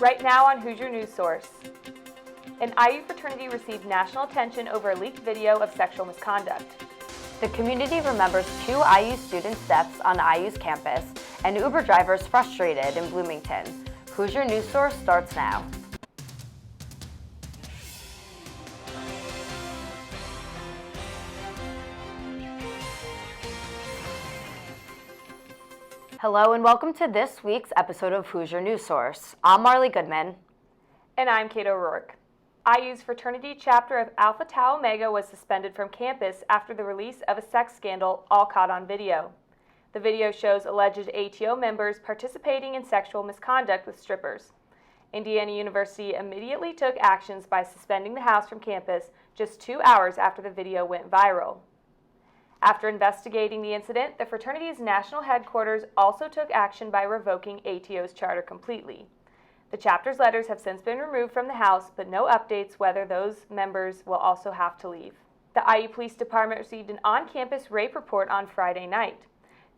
Right now on Hoosier News Source. An IU fraternity received national attention over a leaked video of sexual misconduct. The community remembers 2 IU students' deaths on IU's campus, and Uber drivers frustrated in Bloomington. Hoosier News Source starts now. Hello and welcome to this week's episode of Hoosier News Source. I'm Marley Goodman. And I'm Kate O'Rourke. IU's fraternity chapter of Alpha Tau Omega was suspended from campus after the release of a sex scandal, all caught on video. The video shows alleged ATO members participating in sexual misconduct with strippers. Indiana University immediately took actions by suspending the house from campus just 2 hours after the video went viral. After investigating the incident, the fraternity's national headquarters also took action by revoking ATO's charter completely. The chapter's letters have since been removed from the house, but no updates whether those members will also have to leave. The IU Police Department received an on-campus rape report on Friday night.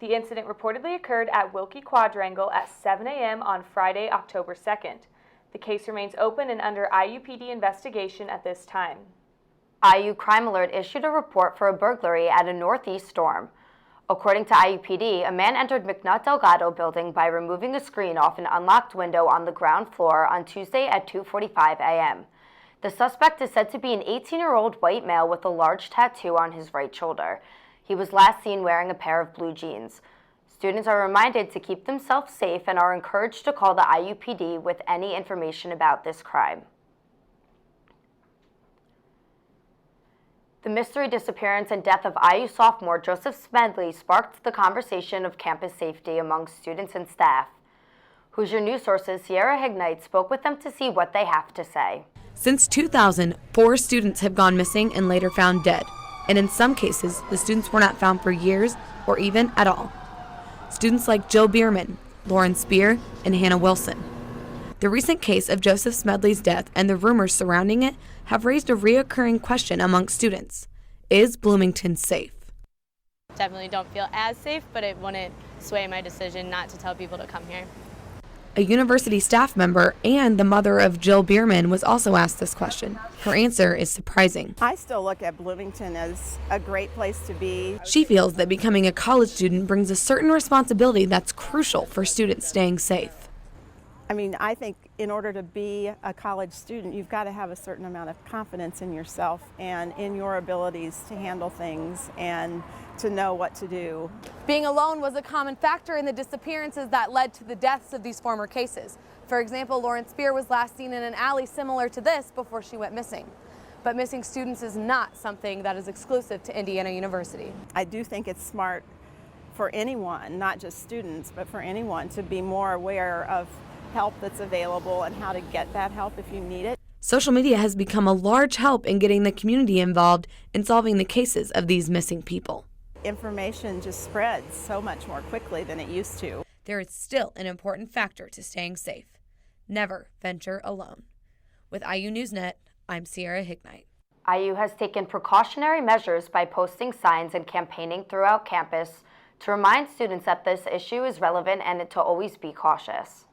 The incident reportedly occurred at Wilkie Quadrangle at 7 a.m. on Friday, October 2nd. The case remains open and under IUPD investigation at this time. IU Crime Alert issued a report for a burglary at a northeast dorm. According to IUPD, a man entered McNutt Delgado building by removing a screen off an unlocked window on the ground floor on Tuesday at 2:45 a.m. The suspect is said to be an 18-year-old white male with a large tattoo on his right shoulder. He was last seen wearing a pair of blue jeans. Students are reminded to keep themselves safe and are encouraged to call the IUPD with any information about this crime. The mystery disappearance and death of IU sophomore Joseph Smedley sparked the conversation of campus safety among students and staff. Hoosier News Source's Sierra Hignite spoke with them to see what they have to say. Since 2000, 4 students have gone missing and later found dead, and in some cases, the students were not found for years or even at all. Students like Jill Bierman, Lauren Spear, and Hannah Wilson. The recent case of Joseph Smedley's death and the rumors surrounding it have raised a reoccurring question among students. Is Bloomington safe? Definitely don't feel as safe, but it wouldn't sway my decision not to tell people to come here. A university staff member and the mother of Jill Bierman was also asked this question. Her answer is surprising. I still look at Bloomington as a great place to be. She feels that becoming a college student brings a certain responsibility that's crucial for students staying safe. I mean, I think in order to be a college student, you've got to have a certain amount of confidence in yourself and in your abilities to handle things and to know what to do. Being alone was a common factor in the disappearances that led to the deaths of these former cases. For example, Lauren Spear was last seen in an alley similar to this before she went missing. But missing students is not something that is exclusive to Indiana University. I do think it's smart for anyone, not just students, but for anyone to be more aware of help that's available and how to get that help if you need it. Social media has become a large help in getting the community involved in solving the cases of these missing people. Information just spreads so much more quickly than it used to. There is still an important factor to staying safe. Never venture alone. With IU NewsNet, I'm Sierra Hignite. IU has taken precautionary measures by posting signs and campaigning throughout campus to remind students that this issue is relevant and to always be cautious.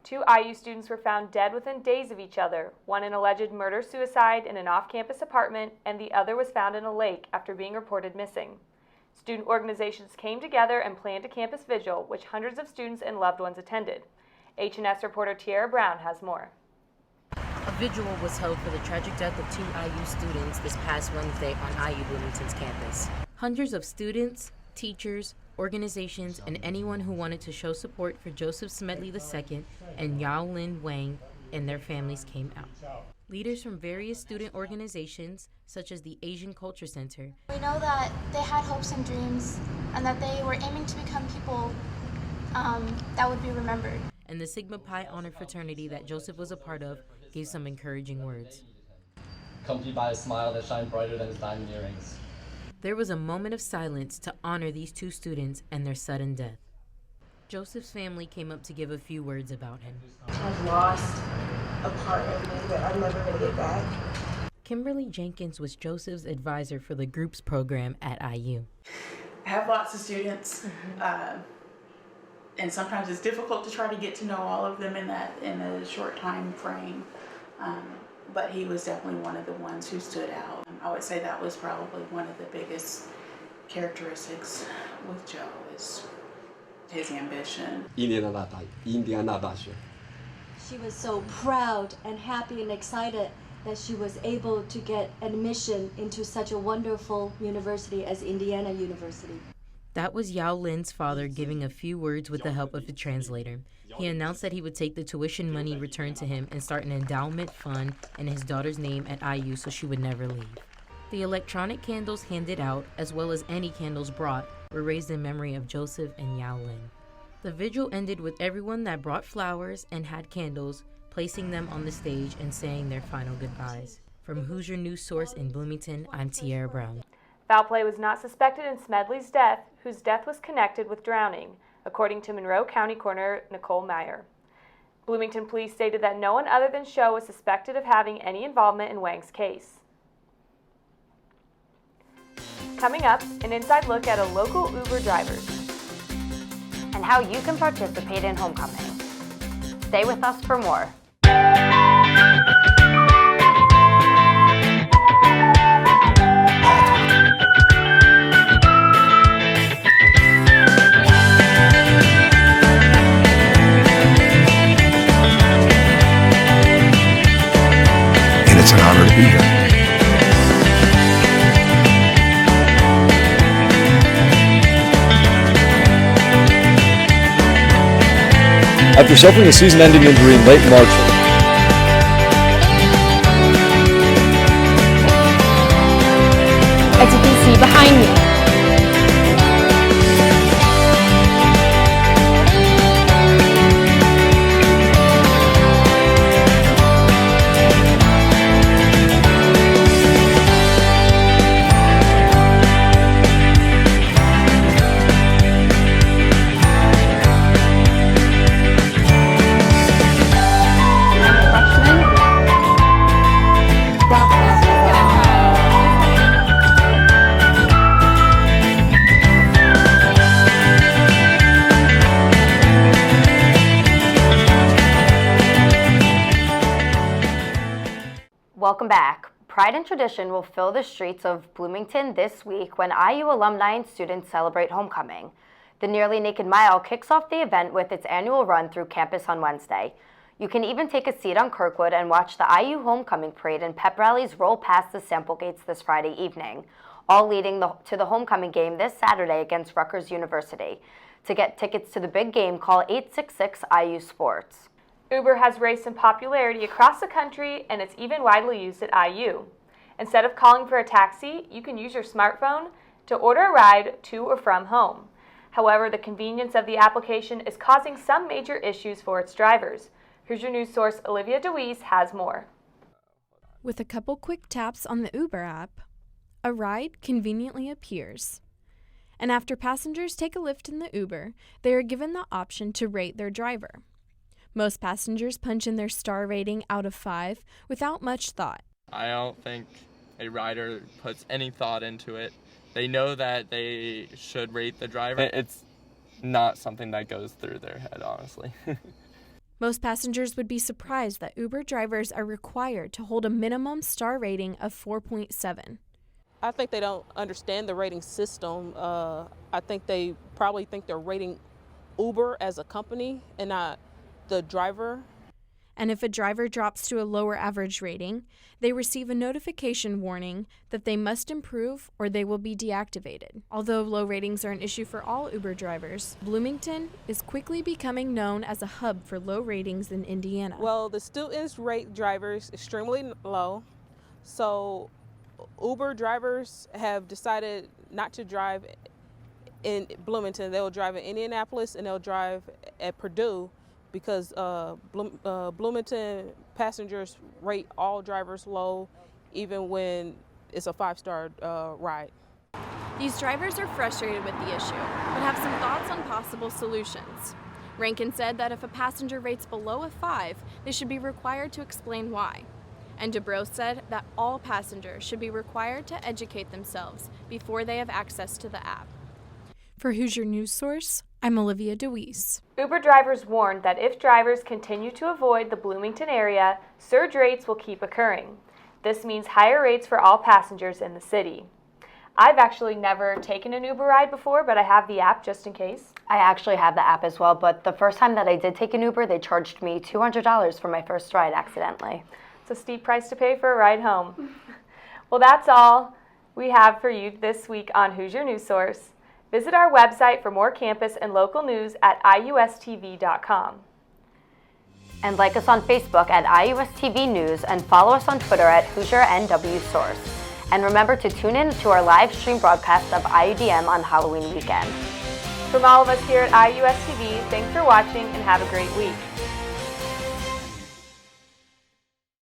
2 IU students were found dead within days of each other, one in alleged murder-suicide in an off-campus apartment, and the other was found in a lake after being reported missing. Student organizations came together and planned a campus vigil, which hundreds of students and loved ones attended. H&S reporter Tiara Brown has more. A vigil was held for the tragic death of 2 IU students this past Wednesday on IU Bloomington's campus. Hundreds of students, teachers, organizations, and anyone who wanted to show support for Joseph Smedley II and Yao Lin Wang and their families came out. Leaders from various student organizations, such as the Asian Culture Center. We know that they had hopes and dreams and that they were aiming to become people that would be remembered. And the Sigma Pi honor fraternity that Joseph was a part of gave some encouraging words. Accompanied by a smile that shined brighter than his diamond earrings. There was a moment of silence to honor these 2 students and their sudden death. Joseph's family came up to give a few words about him. I've lost a part of me that I'm never going to get back. Kimberly Jenkins was Joseph's advisor for the groups program at IU. I have lots of students. and sometimes it's difficult to try to get to know all of them in a short time frame. But he was definitely one of the ones who stood out. I would say that was probably one of the biggest characteristics with Joe is his ambition. Indiana大学. She was so proud and happy and excited that she was able to get admission into such a wonderful university as Indiana University. That was Yao Lin's father giving a few words with the help of a translator. He announced that he would take the tuition money returned to him and start an endowment fund in his daughter's name at IU so she would never leave. The electronic candles handed out, as well as any candles brought, were raised in memory of Joseph and Yao Lin. The vigil ended with everyone that brought flowers and had candles placing them on the stage and saying their final goodbyes. From Hoosier News Source in Bloomington, I'm Tiara Brown. Foul play was not suspected in Smedley's death, whose death was connected with drowning, according to Monroe County Coroner Nicole Meyer. Bloomington police stated that no one other than Sho was suspected of having any involvement in Wang's case. Coming up, an inside look at a local Uber driver. And how you can participate in homecoming. Stay with us for more. And it's an honor to be here. After suffering a season-ending injury in late March, as you can see behind me, Welcome back. Pride and tradition will fill the streets of Bloomington this week when IU alumni and students celebrate homecoming. The Nearly Naked Mile kicks off the event with its annual run through campus on Wednesday. You can even take a seat on Kirkwood and watch the IU homecoming parade and pep rallies roll past the sample gates this Friday evening, all leading to the homecoming game this Saturday against Rutgers University. To get tickets to the big game, call 866-IU Sports. Uber has raised in popularity across the country, and it's even widely used at IU. Instead of calling for a taxi, you can use your smartphone to order a ride to or from home. However, the convenience of the application is causing some major issues for its drivers. Hoosier News Source Olivia DeWeese has more. With a couple quick taps on the Uber app, a ride conveniently appears. And after passengers take a lift in the Uber, they are given the option to rate their driver. Most passengers punch in their star rating out of 5 without much thought. I don't think a rider puts any thought into it. They know that they should rate the driver. It's not something that goes through their head, honestly. Most passengers would be surprised that Uber drivers are required to hold a minimum star rating of 4.7. I think they don't understand the rating system. I think they probably think they're rating Uber as a company and not the driver. And if a driver drops to a lower average rating, they receive a notification warning that they must improve or they will be deactivated. Although low ratings are an issue for all Uber drivers, Bloomington is quickly becoming known as a hub for low ratings in Indiana. Well, the students rate drivers extremely low, so Uber drivers have decided not to drive in Bloomington. They'll drive in Indianapolis and they'll drive at Purdue, because Bloomington passengers rate all drivers low, even when it's a 5-star ride. These drivers are frustrated with the issue, but have some thoughts on possible solutions. Rankin said that if a passenger rates below a 5, they should be required to explain why. And DeBrose said that all passengers should be required to educate themselves before they have access to the app. For Hoosier News Source, I'm Olivia DeWeese. Uber drivers warned that if drivers continue to avoid the Bloomington area, surge rates will keep occurring. This means higher rates for all passengers in the city. I've actually never taken an Uber ride before, but I have the app just in case. I actually have the app as well, but the first time that I did take an Uber, they charged me $200 for my first ride accidentally. It's a steep price to pay for a ride home. Well, that's all we have for you this week on Hoosier News Source. Visit our website for more campus and local news at iustv.com. And like us on Facebook at IUSTV News and follow us on Twitter at HoosierNW Source. And remember to tune in to our live stream broadcast of IUDM on Halloween weekend. From all of us here at IUSTV, thanks for watching and have a great week.